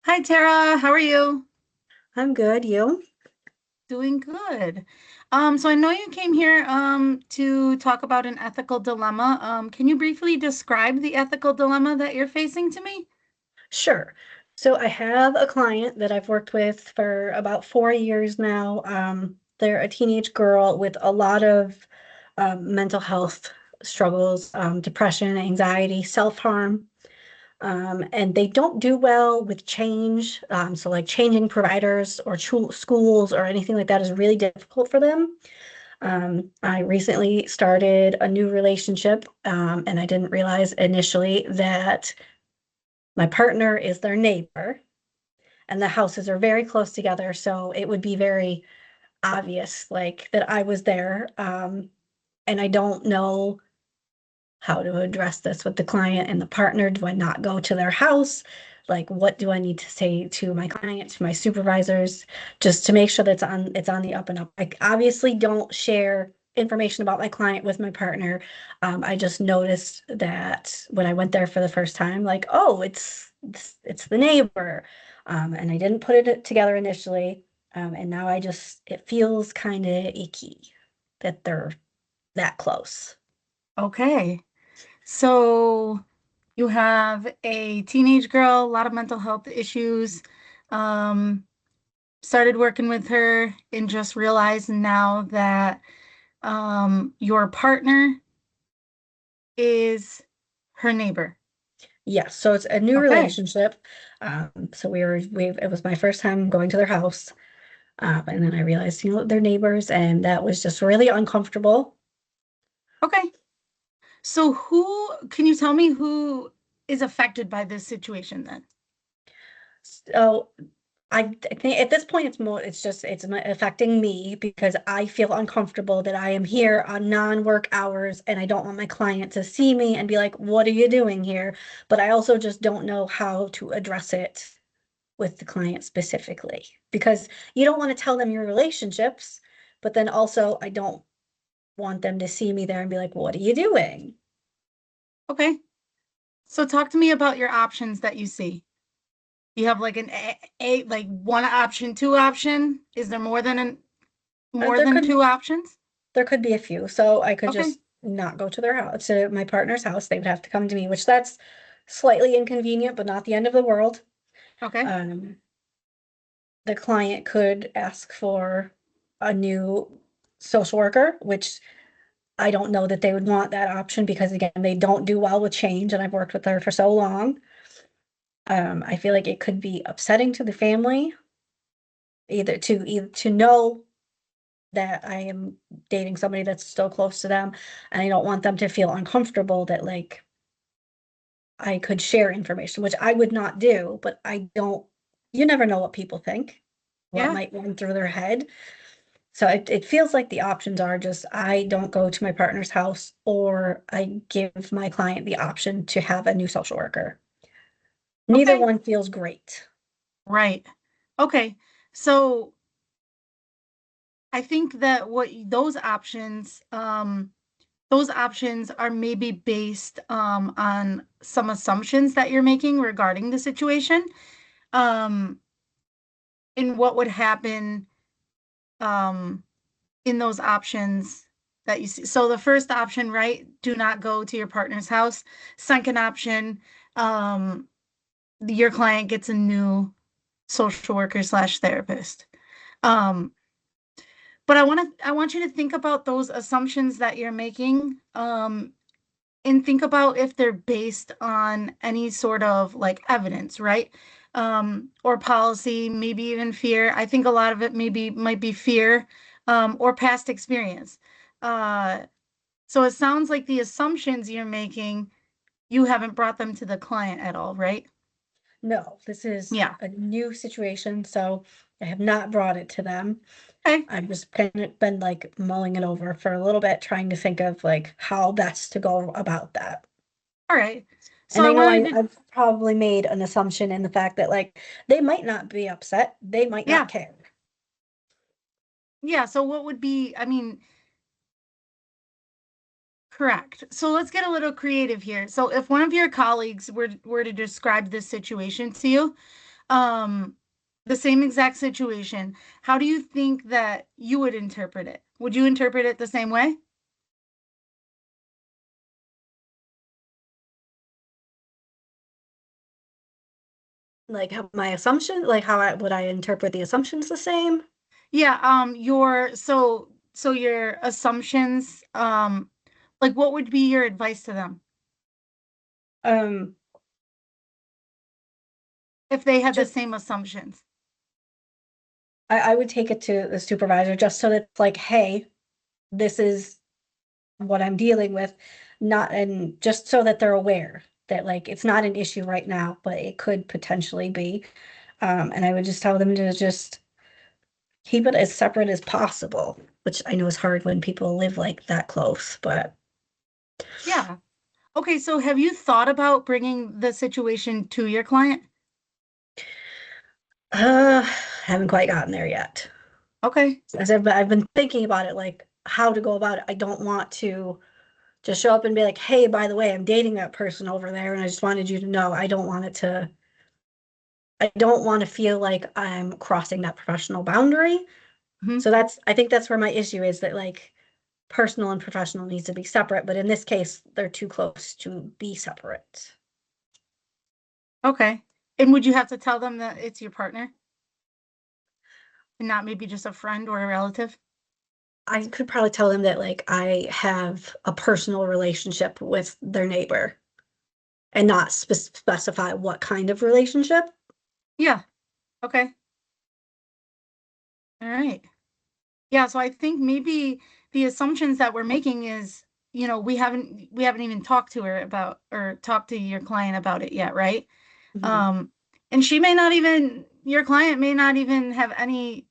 Hi Tara, how are you? I'm good. You? Doing good. So I know you came here to talk about an ethical dilemma. Can you briefly describe the ethical dilemma that you're facing to me? Sure. So I have a client that I've worked with for about 4 years now. They're a teenage girl with a lot of mental health struggles, depression, anxiety, self-harm, and they don't do well with change. So like changing providers or schools or anything like that is really difficult for them. I recently started a new relationship, and I didn't realize initially that my partner is their neighbor, and the houses are very close together, so it would be very obvious, like, that I was there. And I don't know how to address this with the client and the partner. Do I not go to their house? Like, what do I need to say to my client, to my supervisors, just to make sure that it's on the up and up? I obviously don't share information about my client with my partner. I just noticed that when I went there for the first time, like, oh, it's the neighbor. And I didn't put it together initially. And now it feels kind of icky that they're that close. Okay. So you have a teenage girl, a lot of mental health issues. Um, Started working with her and just realized now that your partner is her neighbor. Yes, so it's a new Okay. relationship. So it was my first time going to their house. And then I realized, they're neighbors, and that was just really uncomfortable. Okay. So who can you tell me who is affected by this situation then? So I think at this point it's affecting me because I feel uncomfortable that I am here on non-work hours and I don't want my client to see me and be like, "What are you doing here?" But I also just don't know how to address it with the client specifically because you don't want to tell them your relationships, but then also I don't want them to see me there and be like, "What are you doing?" Okay. So talk to me about your options that you see. You have like like one option, two option. Is there more There than could two options? there could be a few. So I could Okay. just not go to their house, to my partner's house. They would have to come to me, which that's slightly inconvenient, but not the end of the world. Okay. Um, the client could ask for a new social worker, which I don't know that they would want that option because again, they don't do well with change, and I've worked with her for so long. I feel like it could be upsetting to the family, either to know that I am dating somebody that's still close to them, and I don't want them to feel uncomfortable that like I could share information, which I would not do, but I don't, you never know what people think, what Yeah. might run through their head. So it feels like the options are just I don't go to my partner's house or I give my client the option to have a new social worker. Neither Okay. one feels great. Right. Okay. So I think that what those options are maybe based on some assumptions that you're making regarding the situation. Um, and what would happen um in those options that you see. So the first option, right? Do not go to your partner's house. Second option, um, your client gets a new social worker slash therapist. Um, but I want you to think about those assumptions that you're making, and think about if they're based on any sort of like evidence, right? Or policy, maybe even fear. I think a lot of it maybe might be fear, or past experience. Uh, so it sounds like the assumptions you're making, you haven't brought them to the client at all, right? No, this is Yeah. a new situation, so I have not brought it to them. Okay. I've just kind of been like mulling it over for a little bit, trying to think of like how best to go about that. All right. So And I I know wanted to, I've probably made an assumption in the fact that like they might not be upset, they might yeah, not care. yeah. So what would be, I mean, correct. So let's get a little creative here. So if one of your colleagues were to describe this situation to you, um, the same exact situation, how do you think that you would interpret it? Would you interpret it the same way? Like how my assumption, like how would I interpret the assumptions the same? Yeah, so your assumptions, like what would be your advice to them Um, if they had the just same assumptions? I would take it to the supervisor just so that it's like, hey, this is what I'm dealing with, not and just so that they're aware that like it's not an issue right now, but it could potentially be. And I would just tell them to just keep it as separate as possible, which I know is hard when people live like that close, but Yeah. Okay, so have you thought about bringing the situation to your client? haven't quite gotten there yet. Okay. As I've been thinking about it, like how to go about it. I don't want to just show up and be like, hey, by the way, I'm dating that person over there, and I just wanted you to know I don't want it to, I don't want to feel like I'm crossing that professional boundary. Hmm. So I think that's where my issue is that like personal and professional needs to be separate, but in this case, they're too close to be separate. Okay. And would you have to tell them that it's your partner and not maybe just a friend or a relative? I could probably tell them that like I have a personal relationship with their neighbor and not specify what kind of relationship. Yeah. Okay. All right. Yeah, so I think maybe the assumptions that we're making is, we haven't even talked to her about or talked to your client about it yet, right? Mhm. Um, and your client may not even have any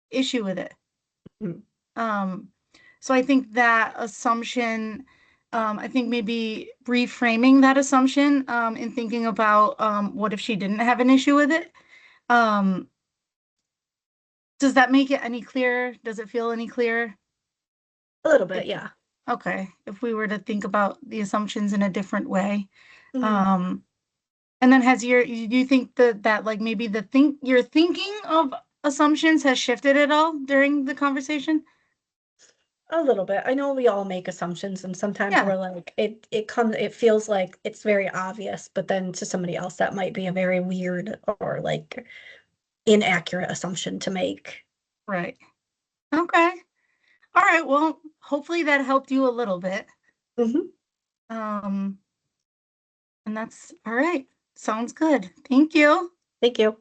issue with it. Mhm. Um, so I think that assumption, I think maybe reframing that assumption, and thinking about, what if she didn't have an issue with it? Um, does that make it any clearer? Does it feel any clearer? A little bit, If, yeah. okay, if we were to think about the assumptions in a different way. Mhm. Um, and then do you think that like maybe your thinking of assumptions has shifted at all during the conversation? A little bit. I know we all make assumptions and sometimes Yeah, we're like it feels like it's very obvious, but then to somebody else that might be a very weird or like inaccurate assumption to make. right. Okay. All right. Well, hopefully that helped you a little bit. Mhm. Um, and that's all right. Sounds good. Thank you. Thank you.